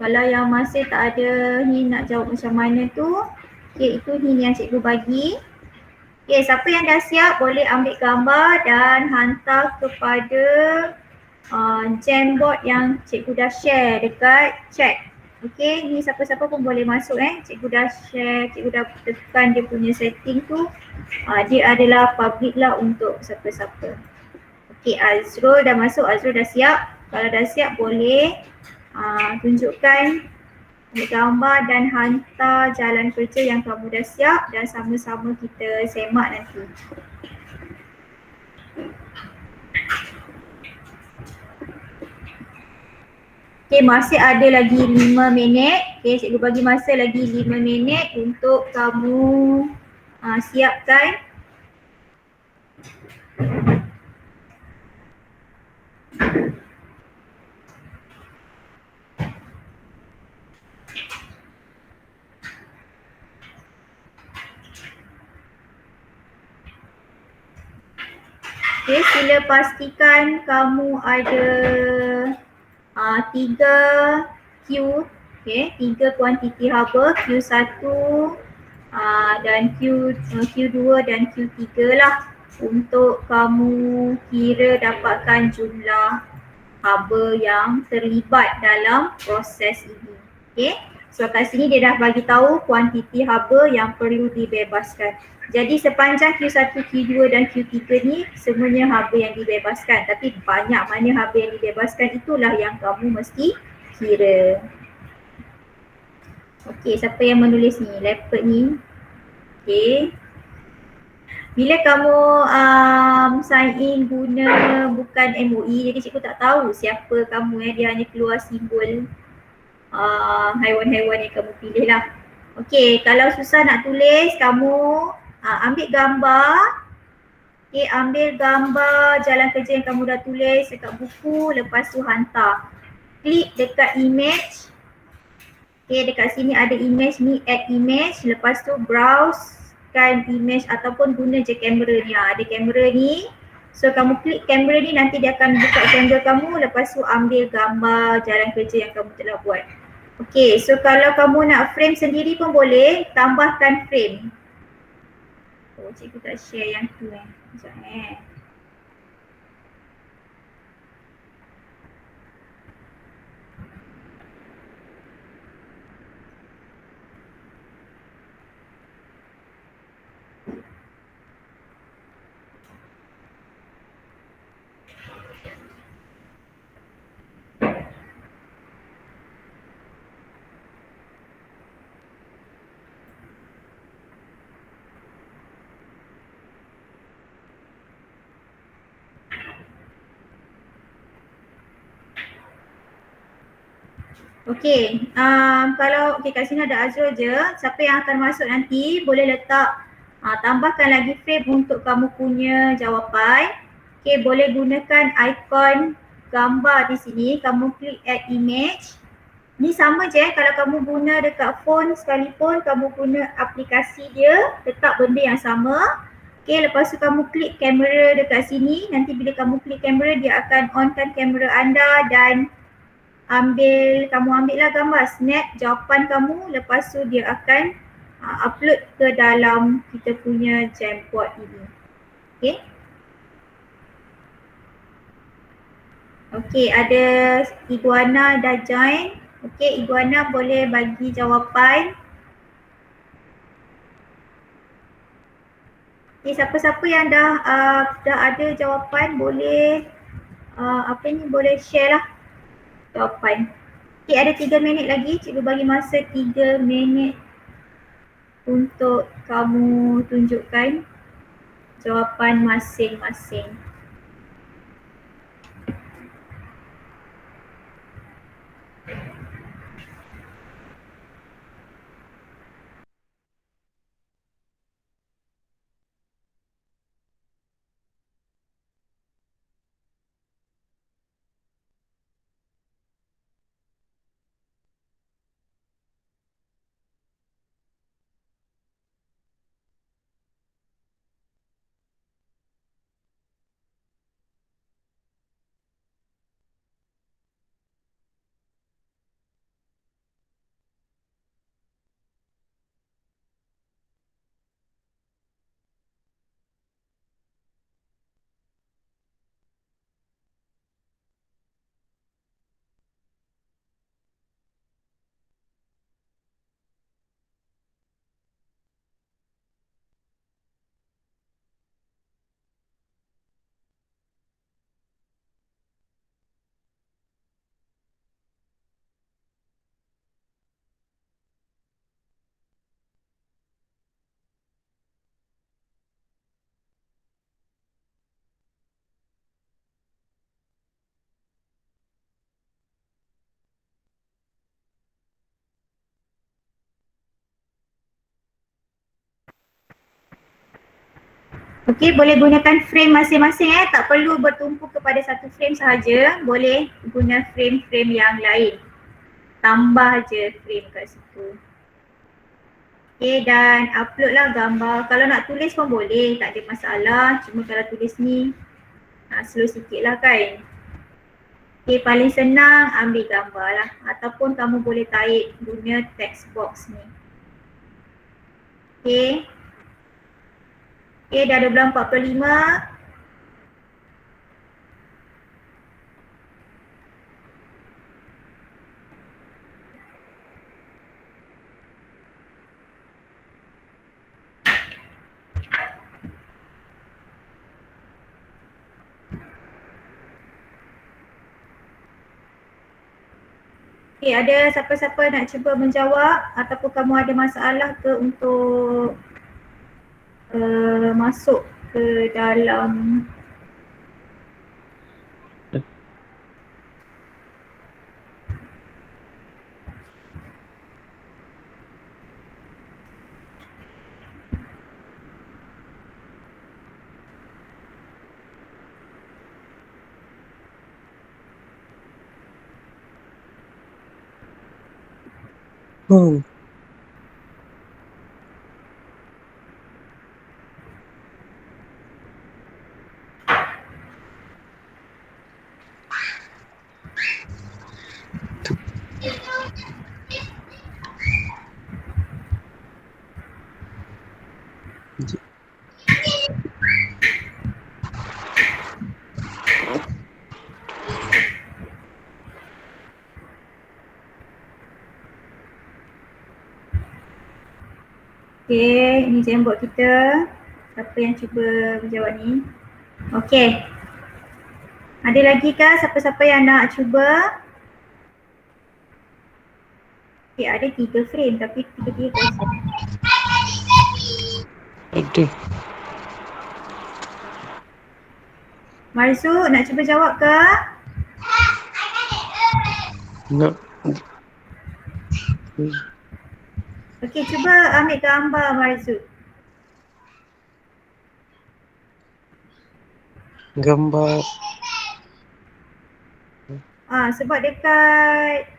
Kalau yang masih tak ada ni nak jawab macam mana tu. Okey, itu hint yang cikgu bagi. Okey, siapa yang dah siap boleh ambil gambar dan hantar kepada Jamboard yang cikgu dah share dekat chat. Okey, ni siapa-siapa pun boleh masuk Cikgu dah share, cikgu dah tekan dia punya setting tu. Dia adalah public lah untuk siapa-siapa. Okey, Azrul dah masuk, Azrul dah siap. Kalau dah siap boleh tunjukkan gambar dan hantar jalan kerja yang kamu dah siap dan sama-sama kita semak nanti. Okey, masih ada lagi 5 minit. Okey, cikgu bagi masa lagi 5 minit untuk kamu siapkan. Okey, sila pastikan kamu ada 3 Q, okey, 3 kuantiti haba, Q1 dan Q2 dan Q3 lah untuk kamu kira dapatkan jumlah haba yang terlibat dalam proses ini. Okey, So kat sini dia dah bagi tahu kuantiti haba yang perlu dibebaskan. Jadi sepanjang Q1, Q2 dan Q3 ni semuanya haba yang dibebaskan. Tapi banyak mana haba yang dibebaskan itulah yang kamu mesti kira. Okey, siapa yang menulis ni? Leopard ni. Okey. Bila kamu sign in guna bukan MOE, jadi cikgu tak tahu siapa kamu dia hanya keluar simbol haiwan-haiwan yang kamu pilih lah. Okey, kalau susah nak tulis, kamu ambil gambar. Okey, ambil gambar jalan kerja yang kamu dah tulis dekat buku, lepas tu hantar. Klik dekat image. Okey, dekat sini ada image ni, add image. Lepas tu browsekan image ataupun guna je kamera ni. Ada kamera ni. So kamu klik kamera ni, nanti dia akan buka kamera kamu. Lepas tu ambil gambar jalan kerja yang kamu telah buat. Okey, so kalau kamu nak frame sendiri pun boleh, tambahkan frame. Oh, cikgu tak share yang tu Sekejap Okey, kalau kat sini ada Azrul je, siapa yang akan masuk nanti boleh letak tambahkan lagi frame untuk kamu punya jawapan. Okey, boleh gunakan ikon gambar di sini, kamu klik add image. Ni sama je kalau kamu guna dekat phone sekalipun, kamu guna aplikasi dia, letak benda yang sama. Okey, lepas tu kamu klik kamera dekat sini, nanti bila kamu klik kamera dia akan onkan kamera anda dan kamu ambil lah gambar, snap jawapan kamu, lepas tu dia akan upload ke dalam kita punya Jamboard ini. Okay. Okay, ada Iguana dah join. Okay, Iguana boleh bagi jawapan. Okay, siapa-siapa yang dah ada jawapan boleh boleh share lah jawapan. Okay, ada 3 minit lagi. Cikgu bagi masa 3 minit untuk kamu tunjukkan jawapan masing-masing. Okey, boleh gunakan frame masing-masing tak perlu bertumpu kepada satu frame sahaja, boleh guna frame-frame yang lain. Tambah je frame kat situ. Okey, dan upload lah gambar. Kalau nak tulis pun boleh, tak ada masalah. Cuma kalau tulis ni slow sikit lah kan. Okey, paling senang ambil gambar lah. Ataupun kamu boleh tarik guna text box ni. Okey. Okey, dah 12.45. Okay, ada siapa-siapa nak cuba menjawab ataupun kamu ada masalah ke untuk masuk ke dalam Okay, ini jambot kita. Siapa yang cuba menjawab ni? Okay. Ada lagi kah siapa-siapa yang nak cuba? Okay, ada 3 frame tapi 3 kosong. Ada. Marzu, nak cuba jawab ke? Nak. Okay, cuba ambil gambar Marzu. Gambar. Sebab dekat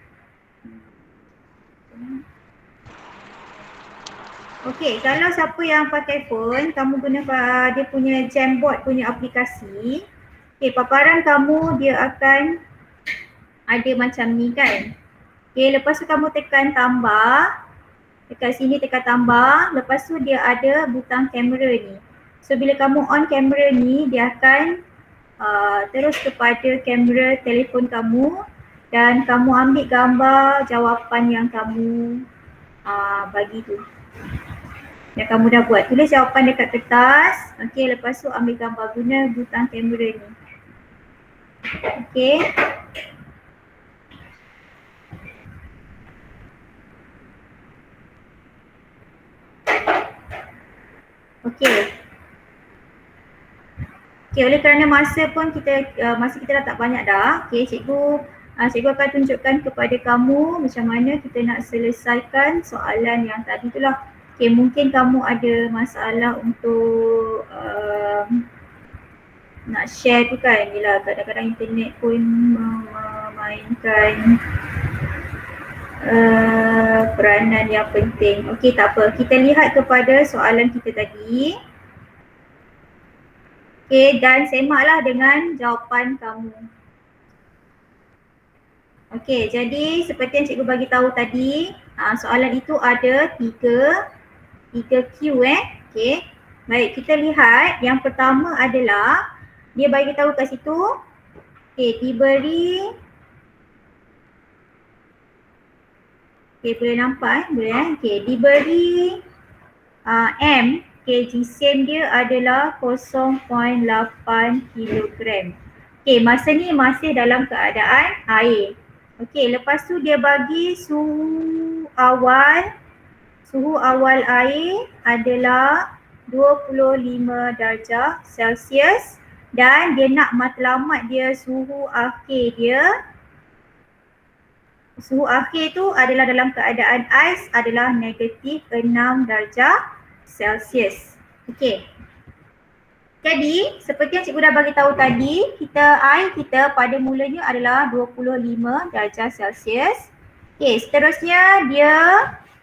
okay, kalau siapa yang pakai phone, kamu guna dia punya Jamboard punya aplikasi. Okay, paparan kamu dia akan ada macam ni kan. Okay, lepas tu kamu tekan tambah. Dekat sini tekan tambah. Lepas tu dia ada butang kamera ni. So bila kamu on kamera ni, dia akan terus kepada kamera telefon kamu dan kamu ambil gambar jawapan yang kamu bagi tu. Yang kamu dah buat. Tulis jawapan dekat kertas. Okay, lepas tu ambil gambar guna butang kamera ni. Okay. Okay. Okay, oleh kerana masa pun masa kita dah tak banyak dah. Okay, cikgu akan tunjukkan kepada kamu macam mana kita nak selesaikan soalan yang tadi tu lah. Okay, mungkin kamu ada masalah untuk nak share tu kan. Yelah, kadang-kadang internet pun memainkan peranan yang penting. Okay, tak apa. Kita lihat kepada soalan kita tadi. Okay, dan semaklah dengan jawapan kamu. Okay, jadi seperti yang cikgu bagi tahu tadi, soalan itu ada tiga Q Okay, baik, kita lihat yang pertama adalah dia bagi tahu kat situ. Okay, diberi. Okay, boleh nampak boleh Okay, diberi M. Okay, GCM dia adalah 0.8 kilogram. Okay, masa ni masih dalam keadaan air. Okay, lepas tu dia bagi suhu awal air adalah 25 darjah Celsius dan dia nak matlamat dia suhu akhir dia. Suhu akhir tu adalah dalam keadaan ais adalah negatif 6 darjah Celsius. Okey. Jadi, seperti yang cikgu dah bagi tahu tadi, air kita pada mulanya adalah 25 darjah Celsius. Okey, seterusnya dia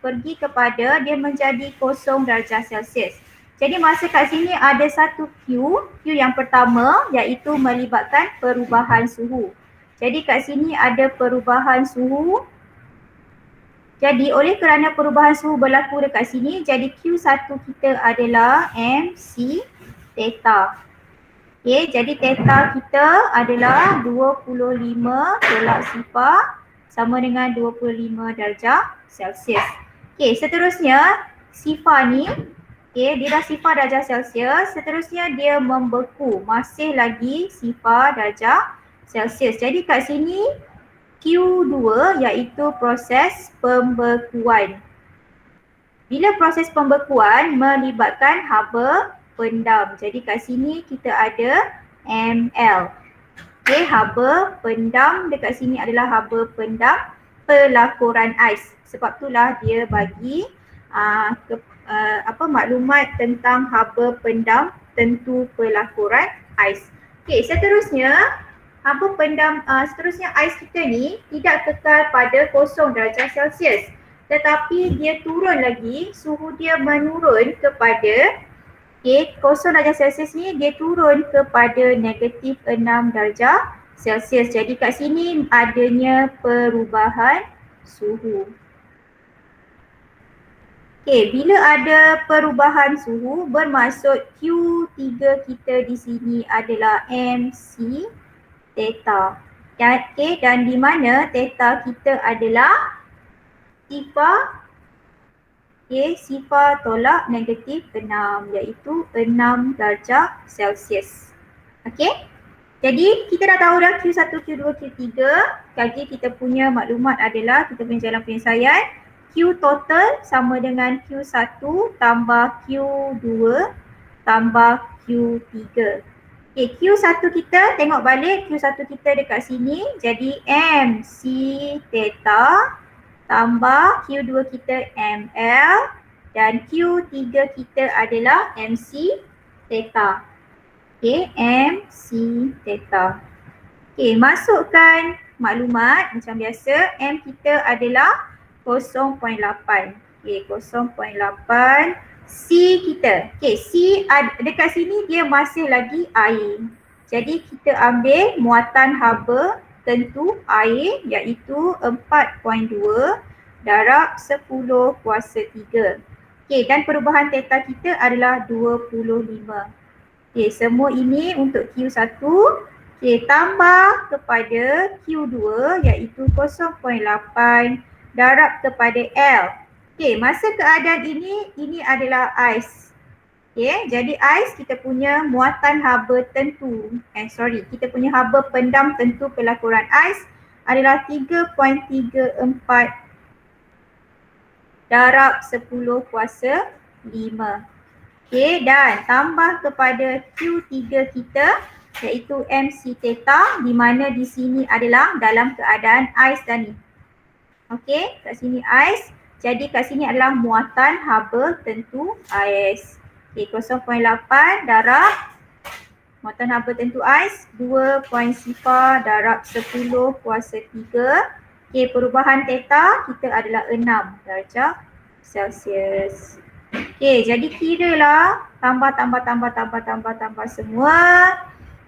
pergi kepada dia menjadi 0 darjah Celsius. Jadi masa kat sini ada satu Q yang pertama iaitu melibatkan perubahan suhu. Jadi kat sini ada perubahan suhu. Jadi oleh kerana perubahan suhu berlaku dekat sini, jadi Q1 kita adalah MC theta. Okay, jadi theta kita adalah 25 tolak sifar sama dengan 25 darjah Celsius. Okay, seterusnya sifar ni, okay, dia dah sifar darjah Celsius, seterusnya dia membeku, masih lagi sifar darjah Celsius. Jadi kat sini Q2 iaitu proses pembekuan. Bila proses pembekuan melibatkan haba pendam. Jadi kat sini kita ada ml. Okay, haba pendam dekat sini adalah haba pendam pelakuran ais. Sebab itulah dia bagi maklumat tentang haba pendam tentu pelakuran ais. Okay, seterusnya haba pendam seterusnya ais kita ni tidak kekal pada 0 darjah Celsius, tetapi dia turun lagi, suhu dia menurun kepada 0 darjah Celsius ni dia turun kepada negatif 6 darjah Celsius. Jadi kat sini adanya perubahan suhu. Okay, bila ada perubahan suhu bermaksud Q3 kita di sini adalah MC theta. Dan di mana theta kita adalah sifar sifar tolak negatif 6 iaitu 6 darjah Celsius. Okey. Jadi kita dah tahu dah Q1, Q2, Q3. Lagi kita punya maklumat adalah kita punya jalan penyelesaian. Q total sama dengan Q1 tambah Q2 tambah Q3. Okay, Q1 kita tengok balik Q1 kita dekat sini jadi MC theta tambah Q2 kita ML dan Q3 kita adalah MC theta. Okay, MC theta. Okay, masukkan maklumat macam biasa. M kita adalah 0.8. Okay, 0.8. C kita. Okay, C dekat sini dia masih lagi air. Jadi kita ambil muatan haba tentu air iaitu 4.2 darab 10 kuasa 3. Okay, dan perubahan theta kita adalah 25. Okay, semua ini untuk Q1. Okay, tambah kepada Q2 iaitu 0.8 darab kepada L. Okay, masa keadaan ini adalah ais. Okay, jadi ais kita punya muatan haba tentu. Kita punya haba pendam tentu pelakuran ais adalah 3.34 darab 10 kuasa 5. Okay, dan tambah kepada Q3 kita iaitu MC theta di mana di sini adalah dalam keadaan ais dan ni. Okey, kat sini ais. Jadi kat sini adalah muatan haba tentu ais. Okey, 0.8 darab muatan haba tentu ais 2.0 darab 10 kuasa 3. Okey, perubahan theta kita adalah 6 darjah Celsius. Okey, jadi kiralah tambah semua.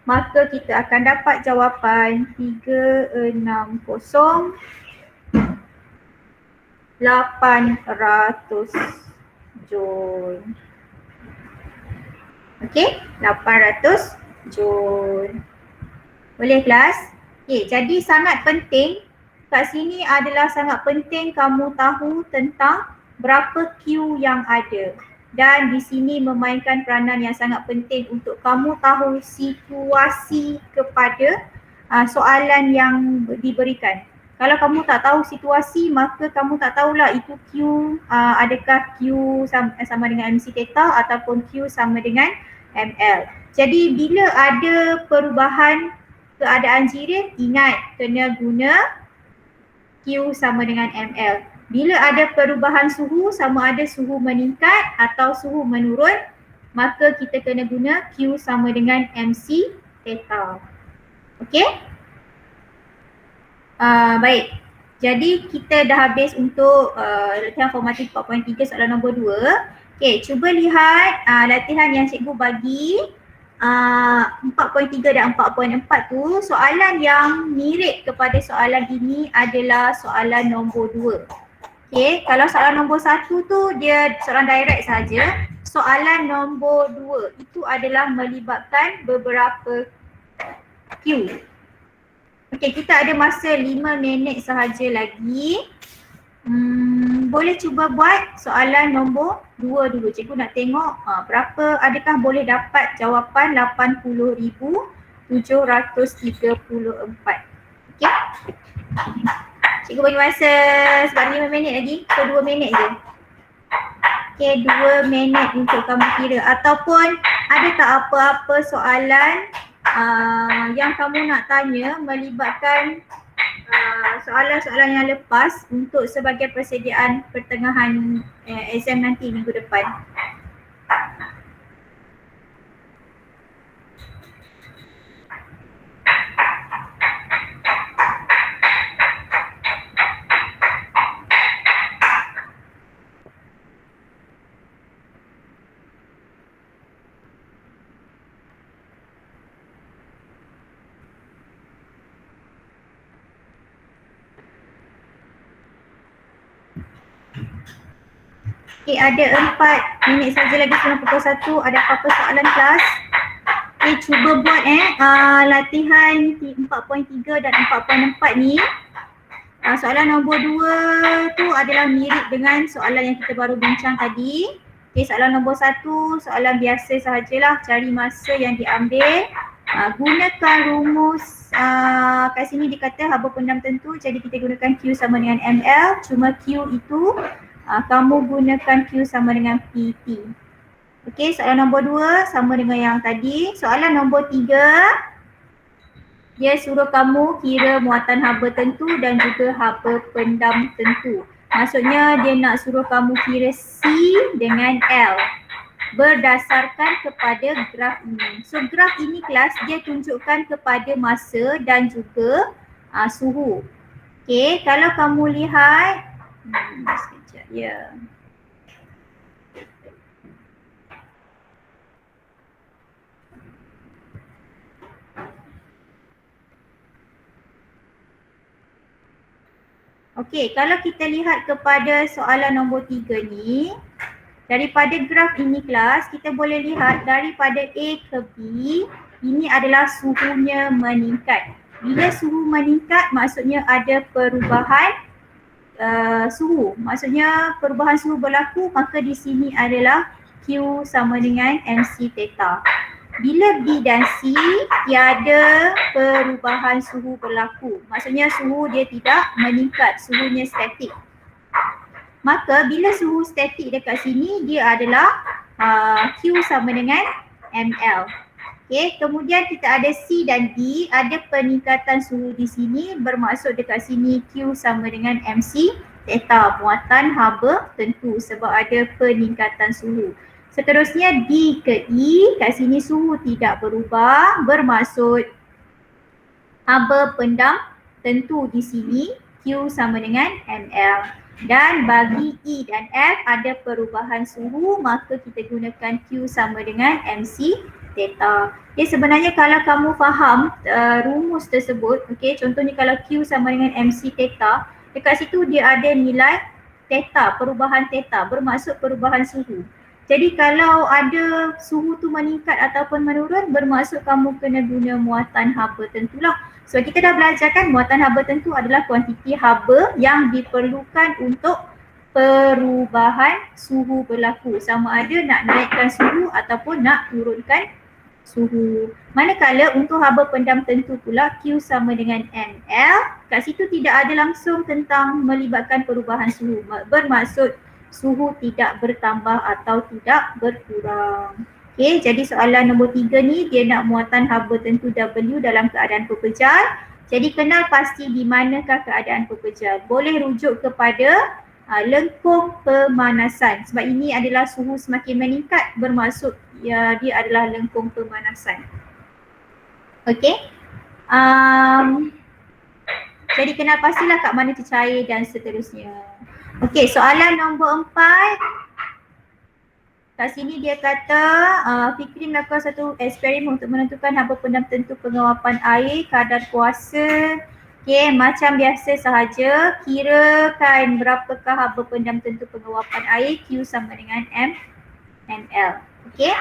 Maka kita akan dapat jawapan 360 800 joule. Okey, 800 joule. Boleh kelas? Okey, jadi sangat penting kat sini adalah sangat penting kamu tahu tentang berapa Q yang ada. Dan di sini memainkan peranan yang sangat penting untuk kamu tahu situasi kepada soalan yang diberikan. Kalau kamu tak tahu situasi maka kamu tak tahulah itu Q adakah Q sama dengan MC theta ataupun Q sama dengan ML. Jadi bila ada perubahan keadaan jirin, ingat kena guna Q sama dengan ML. Bila ada perubahan suhu sama ada suhu meningkat atau suhu menurun, maka kita kena guna Q sama dengan MC theta. Okey? Baik, jadi kita dah habis untuk latihan formatif 4.3 soalan nombor 2. Okay, cuba lihat latihan yang cikgu bagi 4.3 dan 4.4 tu. Soalan yang mirip kepada soalan ini adalah soalan nombor 2. Okay, kalau soalan nombor 1 tu dia soalan direct saja. Soalan nombor 2 itu adalah melibatkan beberapa Q. Okey, kita ada masa 5 minit sahaja lagi. Boleh cuba buat soalan nombor 2 dulu. Cikgu nak tengok berapa, adakah boleh dapat jawapan 80,734. Okey. Cikgu bagi masa sebab 5 minit lagi, so 2 minit je. Okay, 2 minit untuk kamu kira. Ataupun ada tak apa-apa soalan yang kamu nak tanya melibatkan soalan-soalan yang lepas untuk sebagai persediaan pertengahan exam nanti minggu depan. Okay, ada 4 minit saja lagi sebelum pukul 1. Ada apa-apa soalan kelas? Okay, cuba buat latihan 4.3 dan 4.4 ni. Soalan nombor 2 tu adalah mirip dengan soalan yang kita baru bincang tadi. Okay, soalan nombor 1, soalan biasa sahajalah, cari masa yang diambil. Gunakan rumus, kat sini dikata haba pendam tentu, jadi kita gunakan Q sama dengan ML. Cuma Q itu kamu gunakan Q sama dengan PT. Okey, soalan nombor 2 sama dengan yang tadi. Soalan nombor 3, dia suruh kamu kira muatan haba tentu dan juga haba pendam tentu. Maksudnya dia nak suruh kamu kira C dengan L berdasarkan kepada graf ini. So graf ini kelas dia tunjukkan kepada masa dan juga suhu. Okey, kalau kamu lihat sekejap ya. Okey, kalau kita lihat kepada soalan nombor 3 ni, daripada graf ini kelas, kita boleh lihat daripada A ke B, ini adalah suhunya meningkat. Bila suhu meningkat, maksudnya ada perubahan suhu. Maksudnya perubahan suhu berlaku, maka di sini adalah Q sama dengan MC theta. Bila B dan C tiada perubahan suhu berlaku, maksudnya suhu dia tidak meningkat, suhunya statik. Maka bila suhu statik dekat sini, dia adalah Q sama dengan ML. Okay, kemudian kita ada C dan D, ada peningkatan suhu di sini, bermaksud dekat sini Q sama dengan MC theta, muatan haba tentu sebab ada peningkatan suhu. Seterusnya D ke E, kat sini suhu tidak berubah, bermaksud haba pendam tentu di sini Q sama dengan ML. Dan bagi E dan F ada perubahan suhu, maka kita gunakan Q sama dengan MC theta. Okay, sebenarnya kalau kamu faham rumus tersebut, okay, contohnya kalau Q sama dengan MC theta, dekat situ dia ada nilai theta, perubahan theta, bermaksud perubahan suhu. Jadi kalau ada suhu tu meningkat ataupun menurun, bermaksud kamu kena guna muatan haba tentulah. So kita dah belajar kan, muatan haba tentu adalah kuantiti haba yang diperlukan untuk perubahan suhu berlaku. Sama ada nak naikkan suhu ataupun nak turunkan suhu. Manakala untuk haba pendam tentu pula Q sama dengan ML, kat situ tidak ada langsung tentang melibatkan perubahan suhu. Bermaksud suhu tidak bertambah atau tidak berkurang. Okay, jadi soalan nombor 3 ni dia nak muatan haba tentu W dalam keadaan pepejal. Jadi kenal pasti di manakah keadaan pepejal. Boleh rujuk kepada lengkung pemanasan. Sebab ini adalah suhu semakin meningkat, bermaksud ya, dia adalah lengkung pemanasan. Okey. Jadi kenal pastilah kat mana tu cair dan seterusnya. Okey, soalan nombor 4. Kat sini dia kata Fikri melakukan satu eksperimen untuk menentukan haba pendam tentu penguapan air, kadar kuasa. Okey, macam biasa sahaja, kirakan berapakah haba pendam tentu penguapan air, Q sama dengan ML. Okey.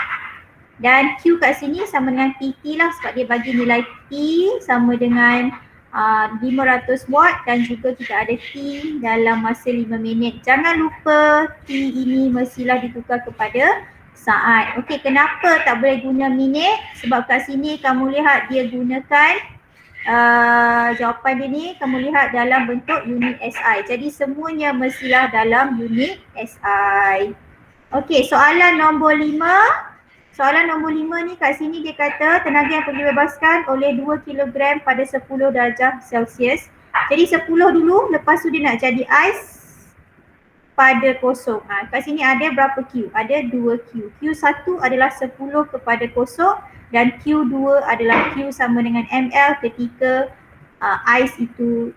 Dan Q kat sini sama dengan PT lah sebab dia bagi nilai T sama dengan 500 watt dan juga kita ada T dalam masa 5 minit. Jangan lupa T ini mestilah ditukar kepada saat. Okey, kenapa tak boleh guna minit? Sebab kat sini kamu lihat dia gunakan jawapan dia ni kamu lihat dalam bentuk unit SI. Jadi semuanya mestilah dalam unit SI. Okey, soalan nombor 5. Soalan nombor 5 ni kat sini dia kata tenaga yang perlu dibebaskan oleh 2 kg pada 10 darjah Celsius. Jadi 10 dulu, lepas tu dia nak jadi ais pada kosong. Kat sini ada berapa Q? Ada 2Q. Q1 adalah 10 kepada kosong dan Q2 adalah Q sama dengan ml ketika ais itu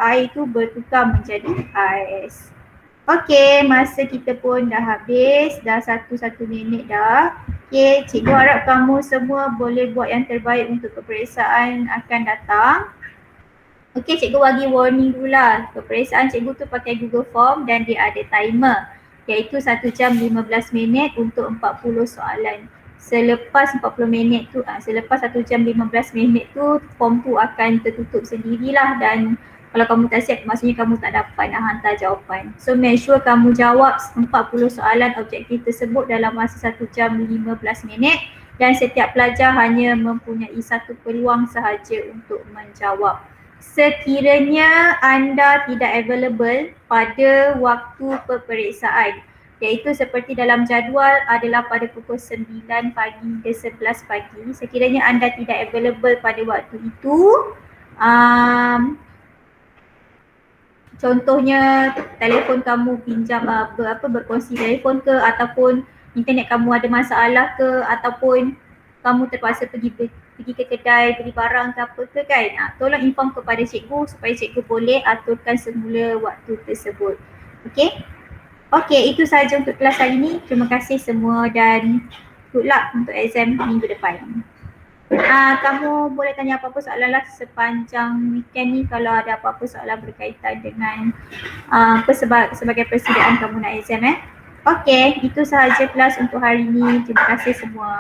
air itu bertukar menjadi ais. Okey, masa kita pun dah habis, dah 1 minit dah. Okey, cikgu harap kamu semua boleh buat yang terbaik untuk peperiksaan akan datang. Okey, cikgu bagi warning dulu lah. Peperiksaan cikgu tu pakai Google Form dan dia ada timer iaitu 1 jam 15 minit untuk 40 soalan. Selepas 40 minit tu, selepas 1 jam 15 minit tu, form tu akan tertutup sendirilah dan kalau kamu tak siap maksudnya kamu tak dapat nak hantar jawapan. So make sure kamu jawab 40 soalan objektif tersebut dalam masa 1 jam 15 minit dan setiap pelajar hanya mempunyai satu peluang sahaja untuk menjawab. Sekiranya anda tidak available pada waktu peperiksaan, iaitu seperti dalam jadual adalah pada pukul 9 pagi hingga 11 pagi. Sekiranya anda tidak available pada waktu itu, contohnya telefon kamu pinjam berkongsi telefon ke, ataupun internet kamu ada masalah ke, ataupun kamu terpaksa pergi ke kedai beli barang ke apa ke kan, tolong inform kepada cikgu supaya cikgu boleh aturkan semula waktu tersebut. Okey? Okey, itu sahaja untuk kelas hari ini. Terima kasih semua dan good luck untuk exam minggu depan. Kamu boleh tanya apa-apa soalan lah sepanjang weekend ni kalau ada apa-apa soalan berkaitan dengan sebagai persediaan kamu nak exam. Okey, itu sahaja kelas untuk hari ini. Terima kasih semua.